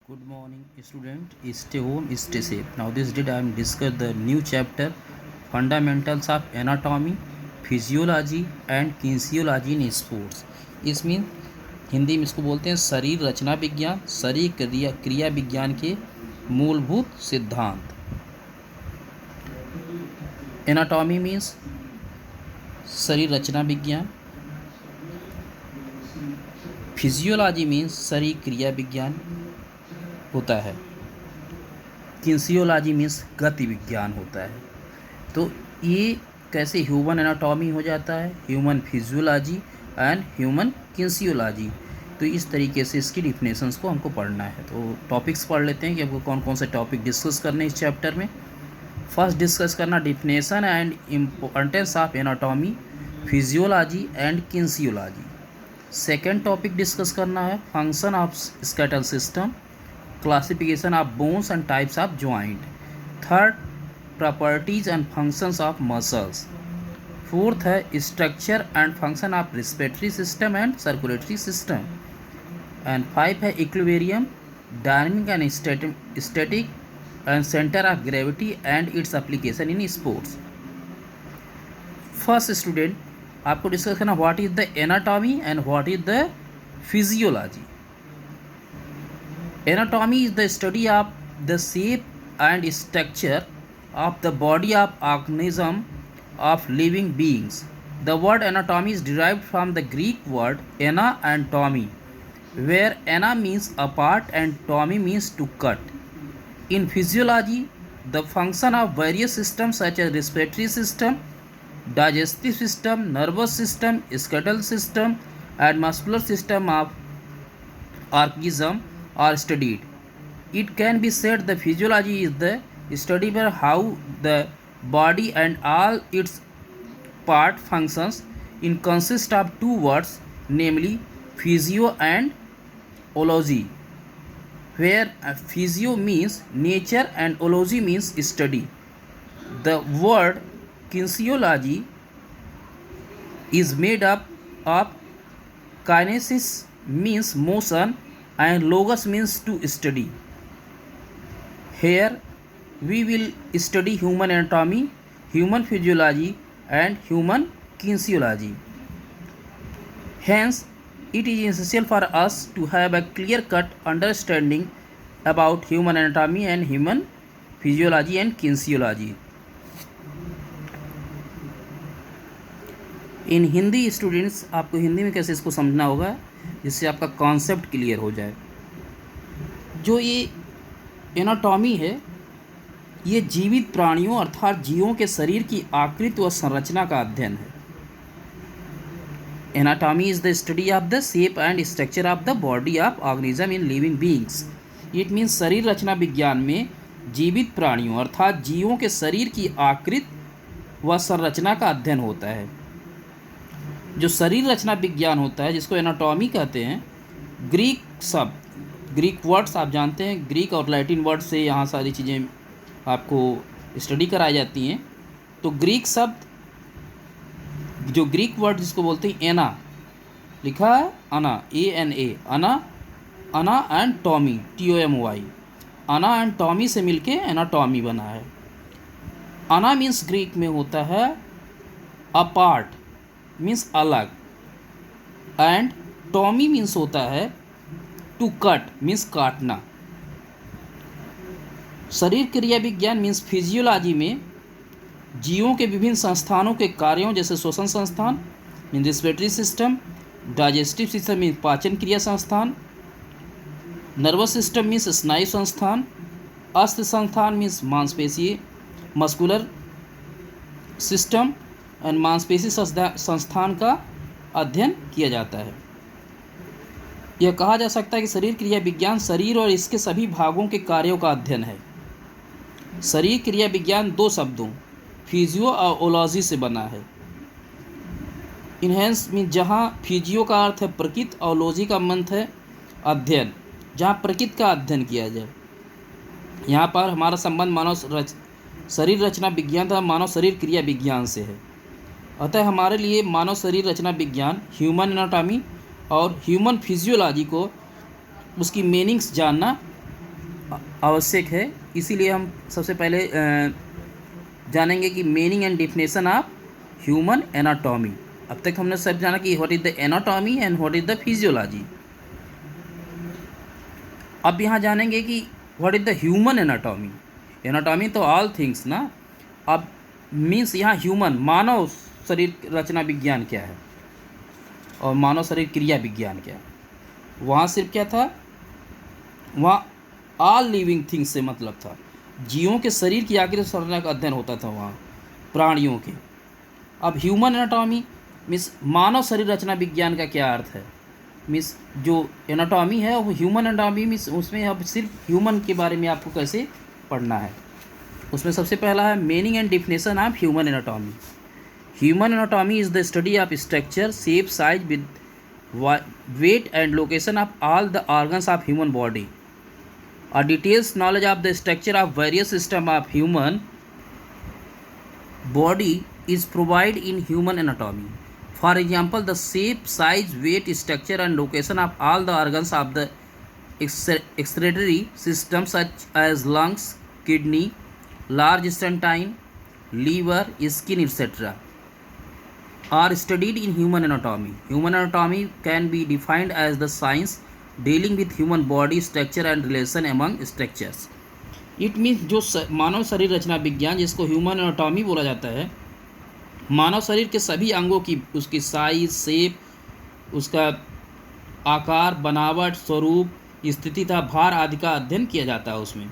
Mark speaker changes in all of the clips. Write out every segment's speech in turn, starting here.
Speaker 1: Good morning, student. Stay home, stay safe. Now, this did I am discuss the new chapter, fundamentals of anatomy, physiology and kinesiology in sports. इसमें हिंदी में इसको बोलते हैं शरीर रचना विज्ञान, शरीर क्रिया विज्ञान के मूलभूत सिद्धांत. एनाटॉमी मीन्स शरीर रचना विज्ञान, फिजियोलॉजी मीन्स शरीर क्रिया विज्ञान होता है, किन्सियोलॉजी मीन्स गति विज्ञान होता है. तो ये कैसे ह्यूमन एनाटॉमी हो जाता है, ह्यूमन फिजियोलॉजी एंड ह्यूमन किन्सियोलॉजी. तो इस तरीके से इसकी डिफिनेशंस को हमको पढ़ना है. तो टॉपिक्स पढ़ लेते हैं कि हमको कौन कौन से टॉपिक डिस्कस करने हैं इस चैप्टर में. फर्स्ट डिस्कस करना definition and importance of anatomy, physiology and kinesiology. Second topic discuss करना है function of skeletal system, classification of bones and types of joint. Third, properties and functions of muscles. Fourth है structure and function of respiratory system and circulatory system. And five है equilibrium, dynamic and static and center of gravity and its application in sports. First student आपको discuss करना what is the anatomy and what is the physiology. Anatomy is the study of the shape and structure of the body of organism of living beings. The word anatomy is derived from the Greek word ana and tomy, where ana means apart and tomy means to cut. In physiology, the function of various systems such as respiratory system, digestive system, nervous system, skeletal system, and muscular system of organism are studied. It can be said the physiology is the study of how the body and all its part functions. It consists of two words, namely physio and ology, where physio means nature and ology means study. The word kinesiology is made up of kinesis means motion and logos means to study. Here we will study human anatomy, human physiology and human kinesiology. Hence, it is essential for us to have a clear-cut understanding about human anatomy and human physiology and kinesiology. In Hindi students आपको हिंदी में कैसे इसको समझना होगा जिससे आपका concept clear हो जाए. जो ये एनाटॉमी है ये जीवित प्राणियों अर्थात जीवों के शरीर की आकृति व संरचना का अध्ययन है. Anatomy is the study of the shape and structure of the body of organism in living beings. It means शरीर रचना विज्ञान में जीवित प्राणियों अर्थात जीवों के शरीर की आकृति व संरचना का अध्ययन होता है. जो शरीर रचना विज्ञान होता है जिसको एनाटॉमी कहते हैं, ग्रीक शब्द, ग्रीक वर्ड्स आप जानते हैं, ग्रीक और लैटिन वर्ड से यहाँ सारी चीज़ें आपको स्टडी कराई जाती हैं. तो ग्रीक शब्द, जो ग्रीक वर्ड जिसको बोलते हैं एना, लिखा है अना, ANA, अना एंड टॉमी, TOMY, अना एंड टॉमी से मिलके एनाटॉमी बना है. अना मीन्स ग्रीक में होता है अपार्ट, मीन्स अलग, एंड टॉमी मीन्स होता है टू कट, मीन्स काटना. शरीर क्रिया विज्ञान मीन्स फिजियोलॉजी में जीवों के विभिन्न संस्थानों के कार्यों जैसे श्वसन संस्थान means respiratory system, digestive system means पाचन क्रिया संस्थान, नर्वस सिस्टम मीन्स स्नायु संस्थान, अस्थि संस्थान मीन्स मांसपेशीय मस्कुलर सिस्टम एंड मांसपेशी संस्थान का अध्ययन किया जाता है. यह कहा जा सकता है कि शरीर क्रिया विज्ञान शरीर और इसके सभी भागों के कार्यों का अध्ययन है. शरीर क्रिया विज्ञान दो शब्दों फिजियो और ओलॉजी से बना है. इनहेंस मीन जहाँ फिजियो का अर्थ है प्रकृति और ओलॉजी का मंत्र है अध्ययन, जहाँ प्रकृति का अध्ययन किया जाए. यहाँ पर हमारा संबंध मानव शरीर रचना विज्ञान तथा मानव शरीर क्रिया विज्ञान से है. अतः हमारे लिए मानव शरीर रचना विज्ञान, ह्यूमन एनाटॉमी और ह्यूमन फिजियोलॉजी को उसकी मीनिंग्स जानना आवश्यक है। इसीलिए हम सबसे पहले जानेंगे कि meaning and definition of human anatomy. अब तक हमने सब जाना कि what is the anatomy and what is the physiology. अब यहाँ जानेंगे कि what is the human anatomy. Anatomy तो ऑल थिंग्स ना। अब मीन्स यहाँ ह्यूमन मानव शरीर रचना विज्ञान क्या है और मानव शरीर क्रिया विज्ञान क्या है। वहाँ सिर्फ क्या था, वहाँ ऑल लिविंग थिंग्स से मतलब था, जीवों के शरीर की आकृति संरचना का अध्ययन होता था वहाँ, प्राणियों के। अब ह्यूमन एनाटॉमी मीन्स मानव शरीर रचना विज्ञान का क्या अर्थ है। मीन्स जो एनाटॉमी है वो ह्यूमन एनाटॉमी मीन्स उसमें अब सिर्फ ह्यूमन के बारे में आपको कैसे पढ़ना है। उसमें सबसे पहला है meaning and definition of human anatomy. Human anatomy is the study of structure, shape, size with weight and location of all the organs of human body. A detailed knowledge of the structure of various systems of human body is provided in human anatomy. For example, the shape, size, weight, structure and location of all the organs of the excretory system such as lungs, kidney, large intestine, liver, skin, etc. are studied in human anatomy. Human anatomy can be defined as the science dealing with human body structure and relation among structures. It means जो मानव शरीर रचना विज्ञान जिसको human anatomy बोला जाता है, मानव शरीर के सभी अंगों की उसकी साइज, शेप, उसका आकार, बनावट, स्वरूप, स्थिति तथा भार आदि का अध्ययन किया जाता है उसमें।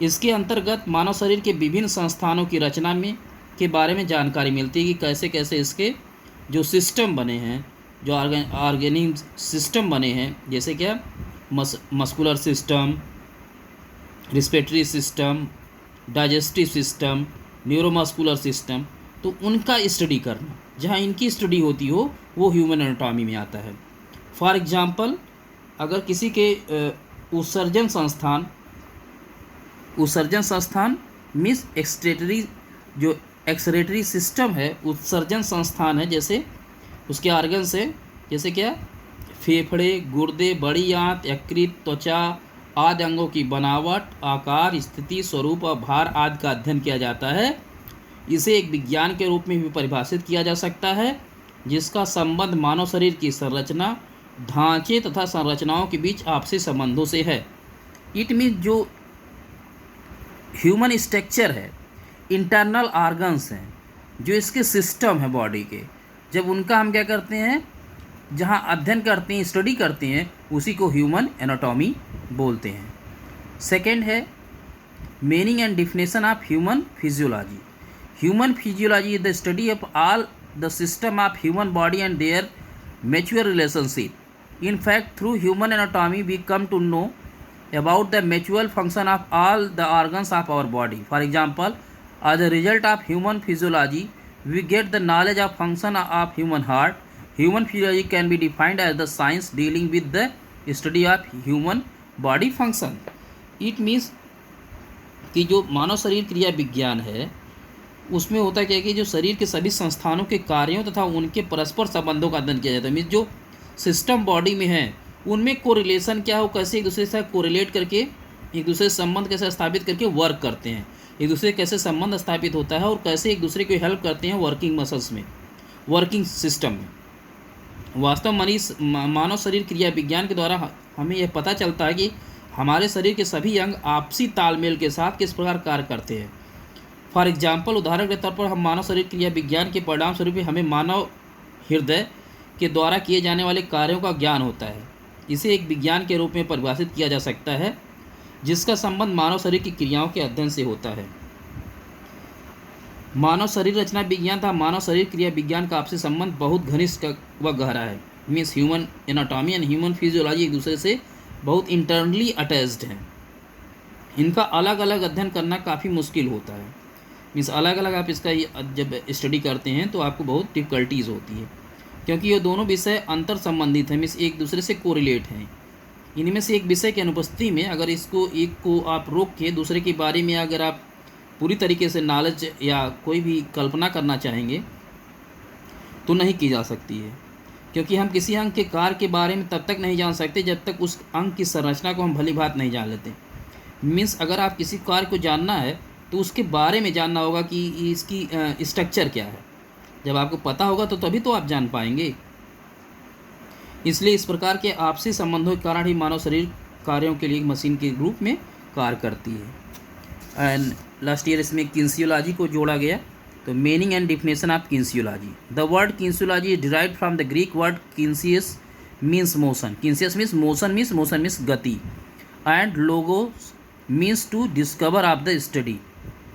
Speaker 1: इसके अंतर्गत मानव शरीर के विभिन्न संस्थानों की रचना में के बारे में जानकारी मिलती है कि कैसे कैसे इसके जो सिस्टम बने हैं, जो ऑर्गेनिक सिस्टम बने हैं, जैसे क्या muscular system, respiratory system, digestive system, neuromuscular system, तो उनका स्टडी करना, जहाँ इनकी स्टडी होती हो वो ह्यूमन एनाटॉमी में आता है। फॉर एग्जांपल, अगर किसी के उत्सर्जन संस्थान मीन्स एक्सक्रेटरी, जो एक्सक्रेटरी सिस्टम है, उत्सर्जन संस्थान है, जैसे उसके ऑर्गन से, जैसे क्या फेफड़े, गुर्दे, बड़ी आंत, यकृत, त्वचा आदि अंगों की बनावट, आकार, स्थिति, स्वरूप और भार आदि का अध्ययन किया जाता है। इसे एक विज्ञान के रूप में भी परिभाषित किया जा सकता है, जिसका संबंध मानव शरीर की संरचना, ढांचे तथा संरचनाओं के बीच आपसी संबंधों से है। इट मीन्स जो ह्यूमन स्ट्रक्चर है, इंटरनल ऑर्गन्स हैं, जो इसके सिस्टम है बॉडी के, जब उनका हम क्या करते हैं, जहाँ अध्ययन करते हैं, स्टडी करते हैं, उसी को ह्यूमन एनाटॉमी बोलते हैं। सेकंड है meaning and definition of human physiology. Human physiology is the study of all the system of human body and their mutual relationship. In fact, through human anatomy we come to know about the mutual function of all the organs of our body. For example, as a result of human physiology, we get the knowledge of function of human heart. Human physiology can be defined as the science dealing with the study of human body function. It means कि जो मानव शरीर क्रिया विज्ञान है उसमें होता क्या है कि जो शरीर के सभी संस्थानों के कार्यों तथा उनके परस्पर संबंधों का अध्ययन किया जाता है। मीन्स जो सिस्टम बॉडी में है उनमें कोरिलेशन क्या हो, कैसे एक दूसरे से कोरिलेट करके एक दूसरे से संबंध कैसे स्थापित करके वर्क करते हैं, एक दूसरे कैसे संबंध स्थापित होता है और कैसे एक दूसरे को हेल्प करते हैं वर्किंग मसल्स में, वर्किंग सिस्टम में। वास्तव में मानव शरीर क्रिया विज्ञान के द्वारा हमें यह पता चलता है कि हमारे शरीर के सभी अंग आपसी तालमेल के साथ किस प्रकार कार्य करते हैं। फॉर एग्जाम्पल, उदाहरण के तौर पर हम मानव शरीर क्रिया विज्ञान के परिणाम स्वरूप हमें मानव हृदय के द्वारा किए जाने वाले कार्यों का ज्ञान होता है। इसे एक विज्ञान के रूप में परिभाषित किया जा सकता है, जिसका संबंध मानव शरीर की क्रियाओं के अध्ययन से होता है। मानव शरीर रचना विज्ञान तथा मानव शरीर क्रिया विज्ञान का आपसी संबंध बहुत घनिष्ठ व गहरा है। Means human anatomy and human physiology एक दूसरे से बहुत इंटरनली अटैच्ड हैं। इनका अलग अलग अध्ययन करना काफ़ी मुश्किल होता है। मीन्स अलग अलग आप इसका जब स्टडी करते हैं तो आपको बहुत डिफ़िकल्टीज़ होती है, क्योंकि ये दोनों विषय अंतर संबंधित हैं, मीन्स एक दूसरे से कोरिलेट हैं। इनमें से एक विषय की अनुपस्थिति में अगर इसको एक को आप रोक के दूसरे के बारे में अगर आप पूरी तरीके से नॉलेज या कोई भी कल्पना करना चाहेंगे तो नहीं की जा सकती है, क्योंकि हम किसी अंग के कार्य के बारे में तब तक नहीं जान सकते जब तक उस अंग की संरचना को हम भली भांति नहीं जान लेते। मीन्स अगर आप किसी कार्य को जानना है तो उसके बारे में जानना होगा कि इसकी स्ट्रक्चर क्या है। जब आपको पता होगा तो तभी तो आप जान पाएंगे। इसलिए इस प्रकार के आपसी संबंधों के कारण ही मानव शरीर कार्यों के लिए मशीन के रूप में कार्य करती है। एंड लास्ट ईयर इसमें किन्सियोलॉजी को जोड़ा गया। तो meaning and definition of kinesiology. The word kinesiology is derived from the Greek word kinesis means motion. Kinesis means motion means गति, and logos means to discover of the study,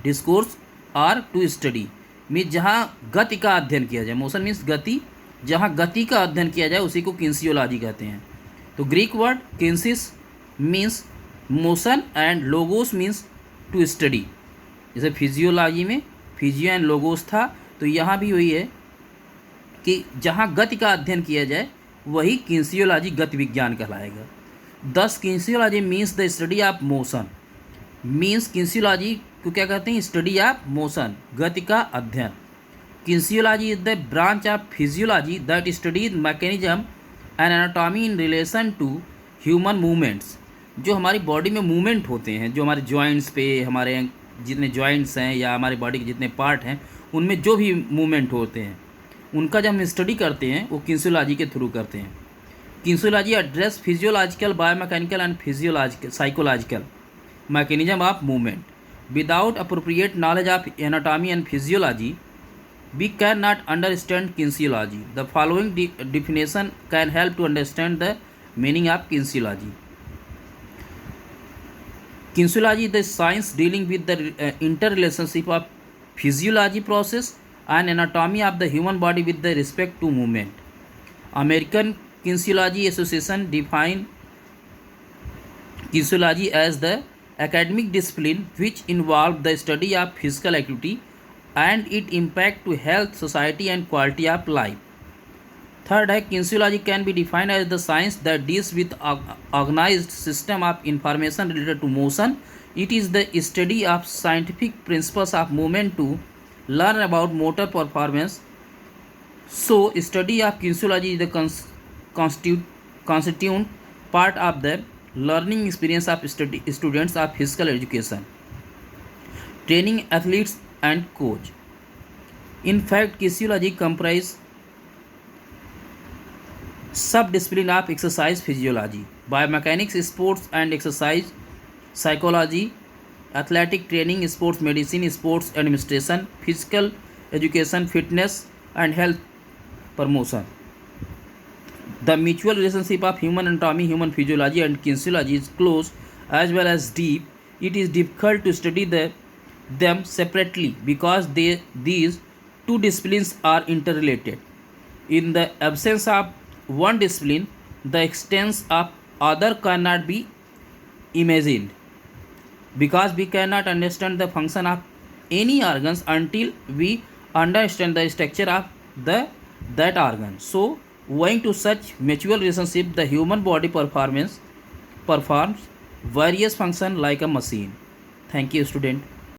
Speaker 1: discourse or to study means जहाँ गति का अध्ययन किया जाए। Motion means गति, जहाँ गति का अध्ययन किया जाए उसी को किन्सियोलॉजी कहते हैं। तो Greek word kinesis means motion and logos means to study. जैसे फिजियोलॉजी में फिजियो एंड लोगोस था, तो यहाँ भी वही है कि जहाँ गति का अध्ययन किया जाए वही किन्सियोलॉजी गति विज्ञान कहलाएगा। Thus kinesiology means the study of motion. Means kinesiology को क्या कहते हैं? स्टडी ऑफ मोशन, गति का अध्ययन। Kinesiology is the branch of physiology that studies mechanism and anatomy in relation to human movements. जो हमारी बॉडी में मूवमेंट होते हैं, जो हमारे जॉइंट्स पे, हमारे जितने जॉइंट्स हैं या हमारी बॉडी के जितने पार्ट हैं उनमें जो भी मूवमेंट होते हैं उनका जब हम स्टडी करते हैं वो किन्सियोलॉजी के थ्रू करते हैं। Kinesiology address physiological, biomechanical and physiological psychological mechanism of movement. Without appropriate knowledge of anatomy and physiology, we cannot understand kinesiology. The following definition can help to understand the meaning of kinesiology. Kinesiology is the science dealing with the interrelationship of physiology process and anatomy of the human body with the respect to movement. American Kinesiology Association define kinesiology as the academic discipline which involve the study of physical activity and its impact to health, society and quality of life. Third है kinesiology can be defined as the science that deals with organized system of information related to motion. It is the study of scientific principles of movement to learn about motor performance. So study of kinesiology is the constituent part of the learning experience of students of physical education, training athletes and coach. In fact, kinesiology comprise sub-discipline of exercise physiology, biomechanics, sports and exercise psychology, athletic training, sports medicine, sports administration, physical education, fitness and health promotion. The mutual relationship of human anatomy, human physiology and kinesiology is close as well as deep. It is difficult to study them separately because these two disciplines are interrelated. In the absence of one discipline, the extent of other cannot be imagined, because we cannot understand the function of any organs until we understand the structure of that organ. So owing to such mutual relationship, the human body performs various functions like a machine. Thank you, student.